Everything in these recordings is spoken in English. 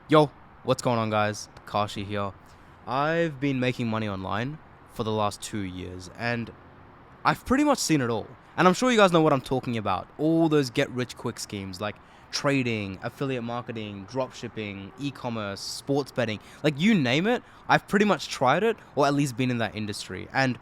Yo, what's going on, guys? Kashi here. I've been making money online for the last 2 years, and I've pretty much seen it all. And I'm sure you guys know what I'm talking about. All those get rich quick schemes like trading, affiliate marketing, drop shipping, e-commerce, sports betting, like you name it, I've pretty much tried it or at least been in that industry. And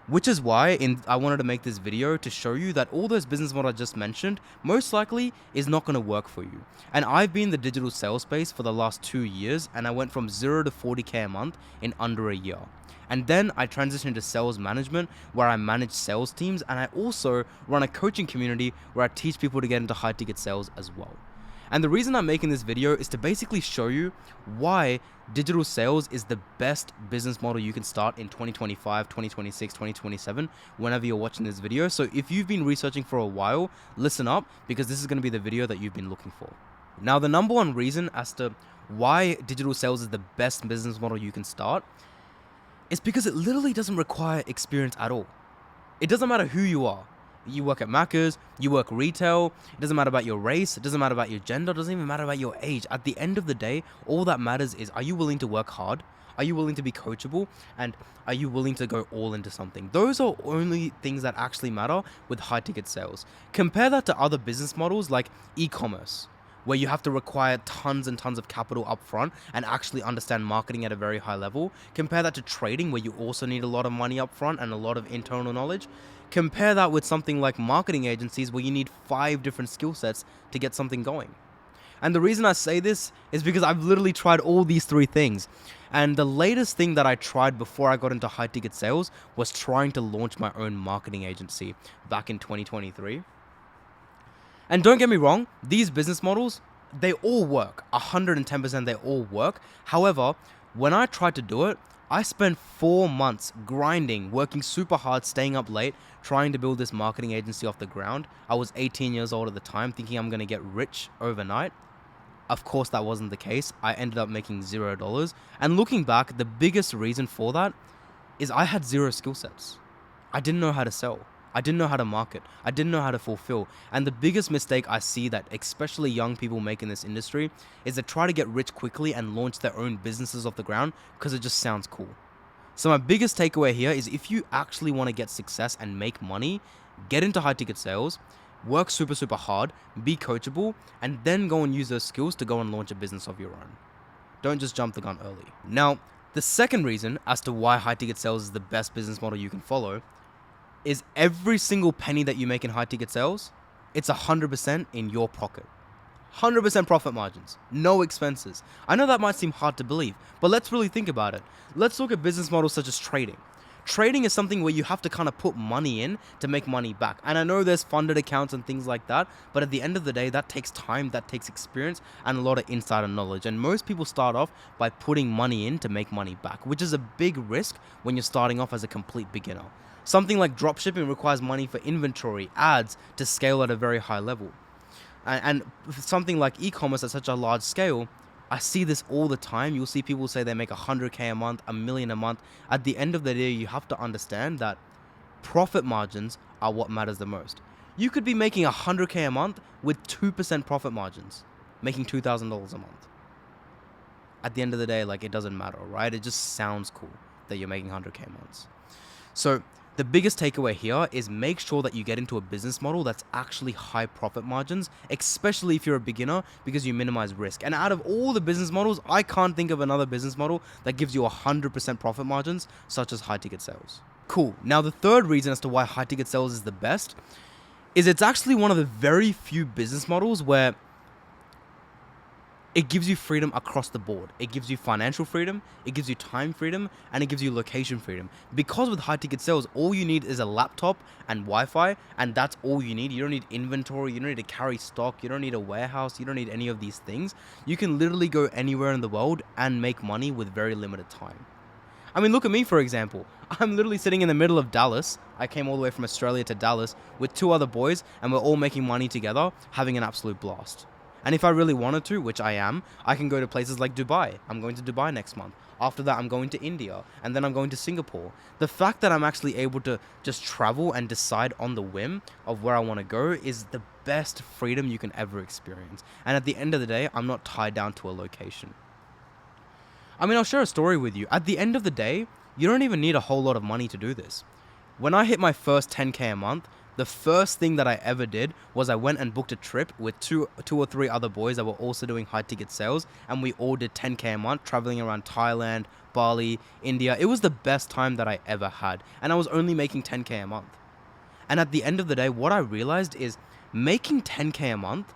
which is why I wanted to make this video to show you that all those business models I just mentioned most likely is not going to work for you. And I've been in the digital sales space for the last 2 years, and I went from 0 to 40K a month in under a year. And then I transitioned to sales management where I manage sales teams, and I also run a coaching community where I teach people to get into high ticket sales as well. And the reason I'm making this video is to basically show you why digital sales is the best business model you can start in 2025, 2026, 2027, whenever you're watching this video. So if you've been researching for a while, listen up, because this is going to be the video that you've been looking for. Now, the number one reason as to why digital sales is the best business model you can start is because it literally doesn't require experience at all. It doesn't matter who you are. You work at Macca's, you work retail, it doesn't matter about your race, it doesn't matter about your gender, it doesn't even matter about your age. At the end of the day, all that matters is, are you willing to work hard? Are you willing to be coachable? And are you willing to go all into something? Those are only things that actually matter with high ticket sales. Compare that to other business models like e-commerce, where you have to require tons and tons of capital up front and actually understand marketing at a very high level. Compare that to trading, where you also need a lot of money up front and a lot of internal knowledge. Compare that with something like marketing agencies, where you need 5 different skill sets to get something going. And the reason I say this is because I've literally tried all these 3 things. And the latest thing that I tried before I got into high ticket sales was trying to launch my own marketing agency back in 2023. And don't get me wrong, these business models, they all work. 110% they all work. However, when I tried to do it, I spent 4 months grinding, working super hard, staying up late, trying to build this marketing agency off the ground. I was 18 years old at the time, thinking I'm going to get rich overnight. Of course, that wasn't the case. I ended up making $0. And looking back, the biggest reason for that is I had 0 skill sets. I didn't know how to sell. I didn't know how to market. I didn't know how to fulfill. And the biggest mistake I see that especially young people make in this industry is they try to get rich quickly and launch their own businesses off the ground because it just sounds cool. So my biggest takeaway here is, if you actually want to get success and make money, get into high ticket sales, work super hard, be coachable, and then go and use those skills to go and launch a business of your own. Don't just jump the gun early. Now, the second reason as to why high ticket sales is the best business model you can follow is every single penny that you make in high ticket sales, it's 100% in your pocket. 100% profit margins, no expenses. I know that might seem hard to believe, but let's really think about it. Let's look at business models such as trading. Trading is something where you have to kind of put money in to make money back. And I know there's funded accounts and things like that, but at the end of the day, that takes time, that takes experience, and a lot of insider knowledge. And most people start off by putting money in to make money back, which is a big risk when you're starting off as a complete beginner. Something like dropshipping requires money for inventory, ads, to scale at a very high level. And something like e-commerce at such a large scale, I see this all the time. You'll see people say they make 100K a month, a million a month. At the end of the day, you have to understand that profit margins are what matters the most. You could be making 100K a month with 2% profit margins, making $2,000 a month. At the end of the day, like, it doesn't matter, right? It just sounds cool that you're making 100K months. So the biggest takeaway here is, make sure that you get into a business model that's actually high profit margins, especially if you're a beginner, because you minimize risk. And out of all the business models, I can't think of another business model that gives you 100% profit margins, such as high ticket sales. Cool. Now, the third reason as to why high ticket sales is the best is it's actually one of the very few business models where it gives you freedom across the board. It gives you financial freedom, it gives you time freedom, and it gives you location freedom. Because with high ticket sales, all you need is a laptop and Wi-Fi, and that's all you need. You don't need inventory, you don't need to carry stock, you don't need a warehouse, you don't need any of these things. You can literally go anywhere in the world and make money with very limited time. I mean, look at me, for example. I'm literally sitting in the middle of Dallas. I came all the way from Australia to Dallas with 2 other boys, and we're all making money together, having an absolute blast. And if I really wanted to, which I am, I can go to places like Dubai. I'm going to Dubai next month. After that, I'm going to India, and then I'm going to Singapore. The fact that I'm actually able to just travel and decide on the whim of where I want to go is the best freedom you can ever experience. And at the end of the day, I'm not tied down to a location. I mean, I'll share a story with you. At the end of the day, you don't even need a whole lot of money to do this. When I hit my first 10K a month, the first thing that I ever did was I went and booked a trip with two or three other boys that were also doing high ticket sales, and we all did 10K a month, traveling around Thailand, Bali, India. It was the best time that I ever had, and I was only making 10K a month. And at the end of the day, what I realized is making 10K a month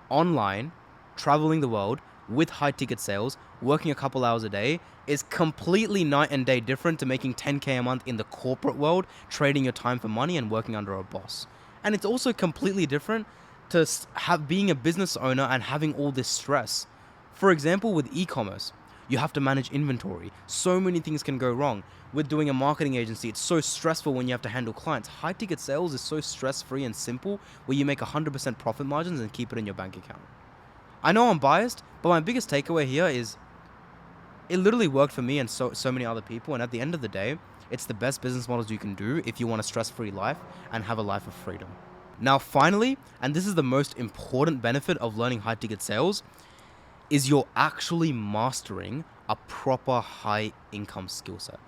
online, traveling the world with high ticket sales, working a couple hours a day, is completely night and day different to making 10K a month in the corporate world, trading your time for money and working under a boss. And it's also completely different to being a business owner and having all this stress. For example, with e-commerce, you have to manage inventory. So many things can go wrong. With doing a marketing agency, it's so stressful when you have to handle clients. High ticket sales is so stress-free and simple, where you make 100% profit margins and keep it in your bank account. I know I'm biased, but my biggest takeaway here is it literally worked for me and so many other people. And at the end of the day, it's the best business models you can do if you want a stress-free life and have a life of freedom. Now, finally, and this is the most important benefit of learning high ticket sales, is you're actually mastering a proper high income skill set.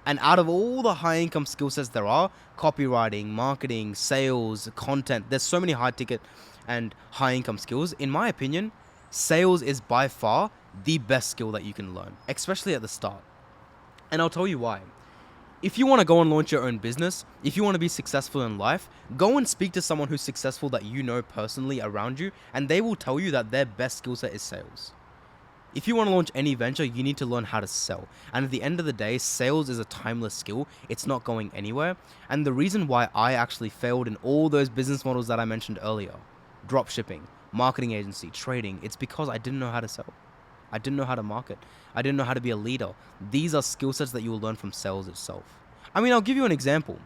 And out of all the high income skill sets there are, copywriting, marketing, sales, content, there's so many high ticket and high income skills. In my opinion, sales is by far the best skill that you can learn, especially at the start. And I'll tell you why. If you want to go and launch your own business, if you want to be successful in life, go and speak to someone who's successful that you know personally around you, and they will tell you that their best skill set is sales. If you want to launch any venture, you need to learn how to sell. And at the end of the day, sales is a timeless skill. It's not going anywhere. And the reason why I actually failed in all those business models that I mentioned earlier, drop shipping, marketing agency, trading, it's because I didn't know how to sell. I didn't know how to market. I didn't know how to be a leader. These are skill sets that you will learn from sales itself. I mean, I'll give you an example.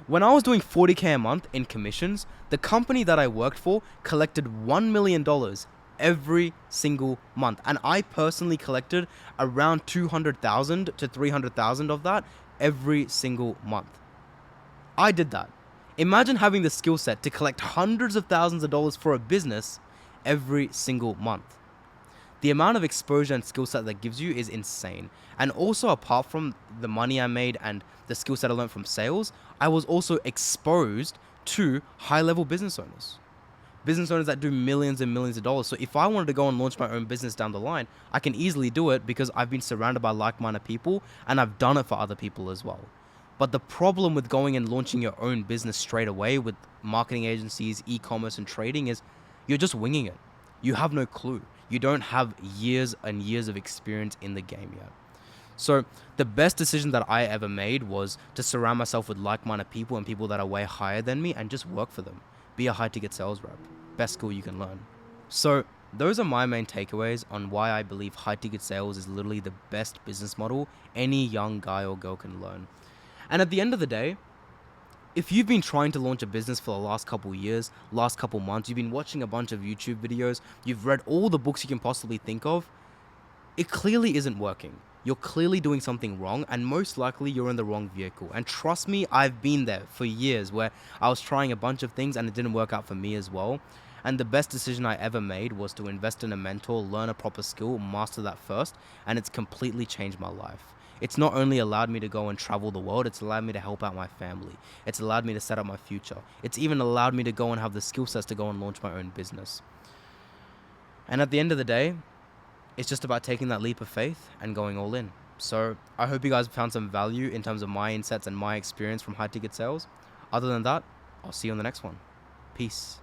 When I was doing 40K a month in commissions, the company that I worked for collected $1 million every single month. And I personally collected around 200,000 to 300,000 of that every single month. I did that. Imagine having the skill set to collect hundreds of thousands of dollars for a business every single month. The amount of exposure and skill set that gives you is insane. And also, apart from the money I made and the skill set I learned from sales, I was also exposed to high-level business owners. Business owners that do millions and millions of dollars. So if I wanted to go and launch my own business down the line, I can easily do it because I've been surrounded by like-minded people and I've done it for other people as well. But the problem with going and launching your own business straight away with marketing agencies, e-commerce, and trading is you're just winging it. You have no clue. You don't have years and years of experience in the game yet. So the best decision that I ever made was to surround myself with like-minded people and people that are way higher than me and just work for them. Be a high-ticket sales rep. Best skill you can learn. So those are my main takeaways on why I believe high-ticket sales is literally the best business model any young guy or girl can learn. And at the end of the day, if you've been trying to launch a business for the last couple years, last couple months, you've been watching a bunch of YouTube videos, you've read all the books you can possibly think of, it clearly isn't working. You're clearly doing something wrong, and most likely you're in the wrong vehicle. And trust me, I've been there for years where I was trying a bunch of things and it didn't work out for me as well. And the best decision I ever made was to invest in a mentor, learn a proper skill, master that first, and it's completely changed my life. It's not only allowed me to go and travel the world, it's allowed me to help out my family. It's allowed me to set up my future. It's even allowed me to go and have the skill sets to go and launch my own business. And at the end of the day, it's just about taking that leap of faith and going all in. So I hope you guys found some value in terms of my insights and my experience from high ticket sales. Other than that, I'll see you on the next one. Peace.